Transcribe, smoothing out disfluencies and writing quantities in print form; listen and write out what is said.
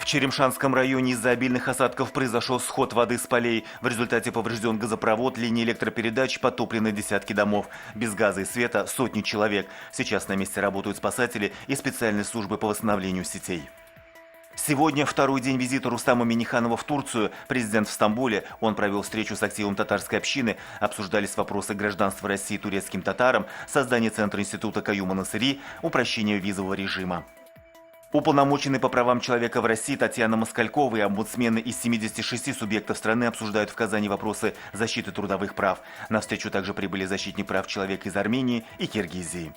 Черемшанском районе из-за обильных осадков произошел сход воды с полей. В результате поврежден газопровод, линии электропередач, потоплены десятки домов. Без газа и света сотни человек. Сейчас на месте работают спасатели и специальные службы по восстановлению сетей. Сегодня второй день визита Рустама Минниханова в Турцию. Президент в Стамбуле. Он провел встречу с активом татарской общины. Обсуждались вопросы гражданства России турецким татарам, создание Центра института Каюма Насыри, упрощение визового режима. Уполномоченный по правам человека в России Татьяна Москалькова и омбудсмены из 76 субъектов страны обсуждают в Казани вопросы защиты трудовых прав. На встречу также прибыли защитник прав человека из Армении и Киргизии.